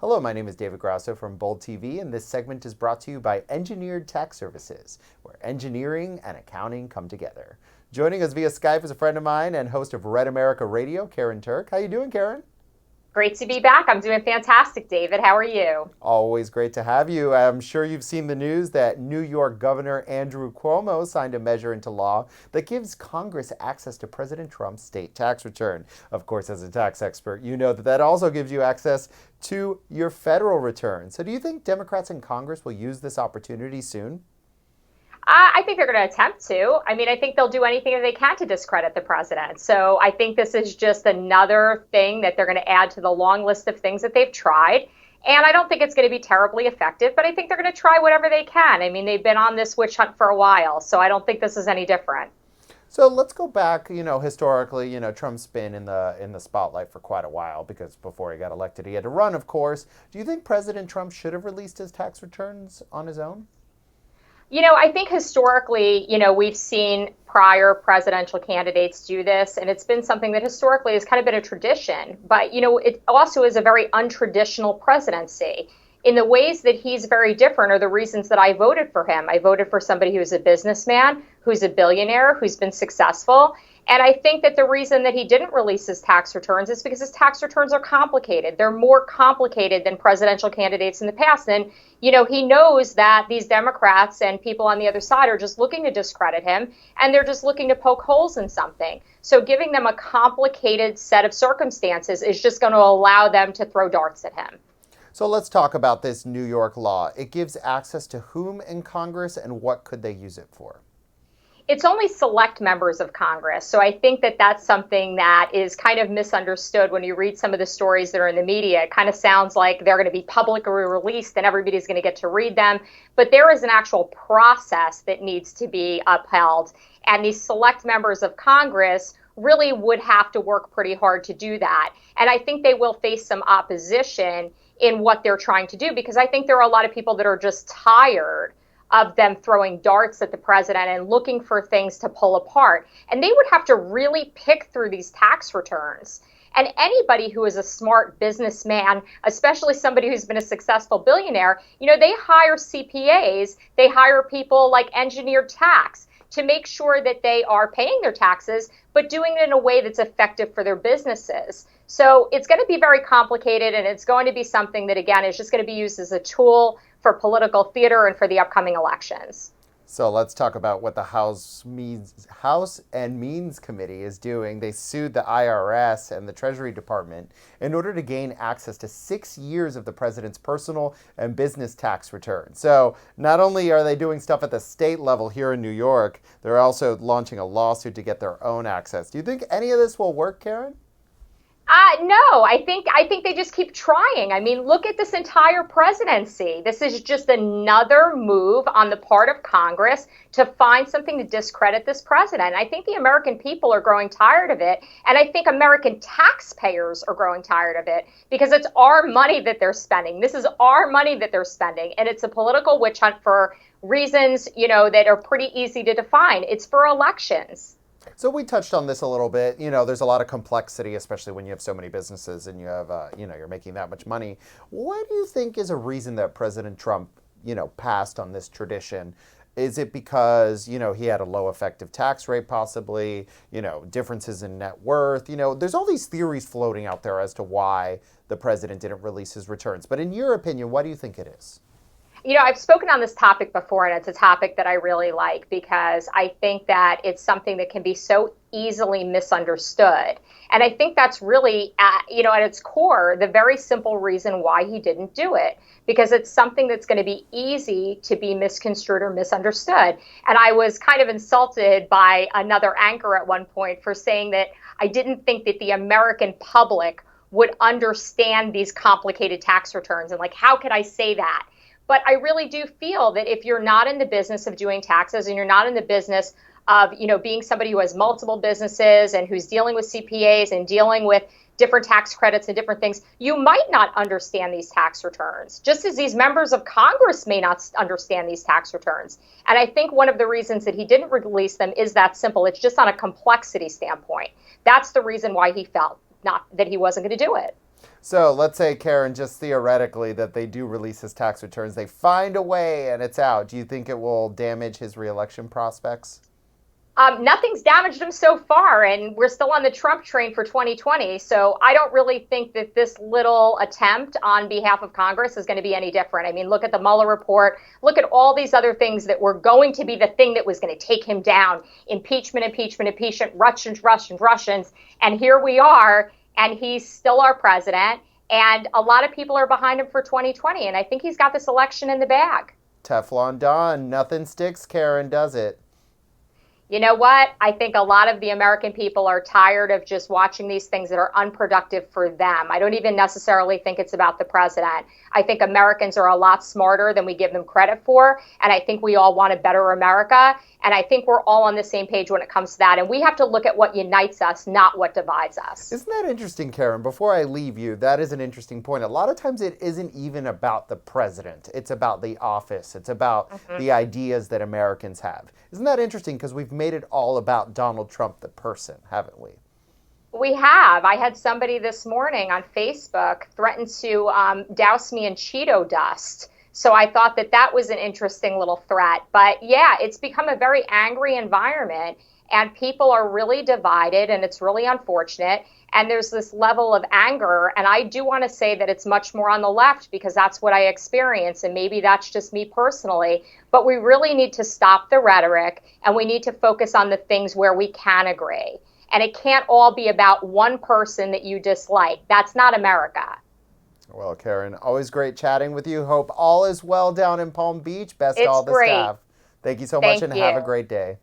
Hello, my name is David Grasso from Bold TV, and this segment is brought to you by Engineered Tax Services, where engineering and accounting come together. Joining us via Skype is a friend of mine and host of Red America Radio, Karyn Turk. How you doing, Karyn? Great to be back. I'm doing fantastic, David. How are you? Always great to have you. I'm sure you've seen the news that New York Governor Andrew Cuomo signed a measure into law that gives Congress access to President Trump's state tax return. Of course, as a tax expert, you know that also gives you access to your federal return. So do you think Democrats in Congress will use this opportunity soon? I think they're going to attempt to. I think they'll do anything that they can to discredit the president. So I think this is just another thing that they're going to add to the long list of things that they've tried. And I don't think it's going to be terribly effective, but I think they're going to try whatever they can. They've been on this witch hunt for a while, so I don't think this is any different. So let's go back, historically, Trump's been in the spotlight for quite a while because before he got elected, he had to run, of course. Do you think President Trump should have released his tax returns on his own? I think historically, we've seen prior presidential candidates do this, and it's been something that historically has kind of been a tradition. But, it also is a very untraditional presidency. In the ways that he's very different are the reasons that I voted for him. I voted for somebody who's a businessman, who's a billionaire, who's been successful. And I think that the reason that he didn't release his tax returns is because his tax returns are complicated. They're more complicated than presidential candidates in the past. And, he knows that these Democrats and people on the other side are just looking to discredit him, and they're just looking to poke holes in something. So giving them a complicated set of circumstances is just going to allow them to throw darts at him. So let's talk about this New York law. It gives access to whom in Congress, and what could they use it for? It's only select members of Congress. So I think that that's something that is kind of misunderstood when you read some of the stories that are in the media. It kind of sounds like they're going to be publicly released and everybody's going to get to read them. But there is an actual process that needs to be upheld. And these select members of Congress really would have to work pretty hard to do that. And I think they will face some opposition in what they're trying to do, because I think there are a lot of people that are just tired of them throwing darts at the president and looking for things to pull apart. And they would have to really pick through these tax returns. And anybody who is a smart businessman, especially somebody who's been a successful billionaire, they hire CPAs, they hire people like Engineered Tax to make sure that they are paying their taxes, but doing it in a way that's effective for their businesses. So it's going to be very complicated, and it's going to be something that, again, is just going to be used as a tool for political theater and for the upcoming elections. So let's talk about what the House and Means Committee is doing. They sued the IRS and the Treasury Department in order to gain access to 6 years of the president's personal and business tax returns. So not only are they doing stuff at the state level here in New York, they're also launching a lawsuit to get their own access. Do you think any of this will work, Karyn? No, I think they just keep trying. Look at this entire presidency. This is just another move on the part of Congress to find something to discredit this president. I think the American people are growing tired of it. And I think American taxpayers are growing tired of it, because it's our money that they're spending. This is our money that they're spending. And it's a political witch hunt for reasons, that are pretty easy to define. It's for elections. So we touched on this a little bit. There's a lot of complexity, especially when you have so many businesses and you have, you're making that much money. What do you think is a reason that President Trump, passed on this tradition? Is it because, he had a low effective tax rate, possibly, differences in net worth? There's all these theories floating out there as to why the president didn't release his returns. But in your opinion, what do you think it is? I've spoken on this topic before, and it's a topic that I really like, because I think that it's something that can be so easily misunderstood. And I think that's really, at its core, the very simple reason why he didn't do it, because it's something that's going to be easy to be misconstrued or misunderstood. And I was kind of insulted by another anchor at one point for saying that I didn't think that the American public would understand these complicated tax returns. And how could I say that? But I really do feel that if you're not in the business of doing taxes, and you're not in the business of, being somebody who has multiple businesses and who's dealing with CPAs and dealing with different tax credits and different things, you might not understand these tax returns, just as these members of Congress may not understand these tax returns. And I think one of the reasons that he didn't release them is that simple. It's just on a complexity standpoint. That's the reason why he felt not that he wasn't going to do it. So let's say, Karyn, just theoretically, that they do release his tax returns. They find a way and it's out. Do you think it will damage his reelection prospects? Nothing's damaged him so far, and we're still on the Trump train for 2020. So I don't really think that this little attempt on behalf of Congress is going to be any different. I mean, look at the Mueller report. Look at all these other things that were going to be the thing that was going to take him down. Impeachment, impeachment, impeachment, Russians, Russians, Russians. And here we are, and he's still our president. And a lot of people are behind him for 2020. And I think he's got this election in the bag. Teflon Don. Nothing sticks, Karyn, does it? You know what? I think a lot of the American people are tired of just watching these things that are unproductive for them. I don't even necessarily think it's about the president. I think Americans are a lot smarter than we give them credit for. And I think we all want a better America. And I think we're all on the same page when it comes to that. And we have to look at what unites us, not what divides us. Isn't that interesting, Karyn? Before I leave you, that is an interesting point. A lot of times it isn't even about the president. It's about the office. It's about the ideas that Americans have. Isn't that interesting? Because we've made it all about Donald Trump, the person, haven't we? We have. I had somebody this morning on Facebook threaten to douse me in Cheeto dust. So I thought that that was an interesting little threat. But yeah, it's become a very angry environment and people are really divided and it's really unfortunate. And there's this level of anger. And I do want to say that it's much more on the left because that's what I experience. And maybe that's just me personally. But we really need to stop the rhetoric and we need to focus on the things where we can agree. And it can't all be about one person that you dislike. That's not America. Well, Karyn, always great chatting with you. Hope all is well down in Palm Beach. Best to It's all the great. staff. Thank you so much and have a great day.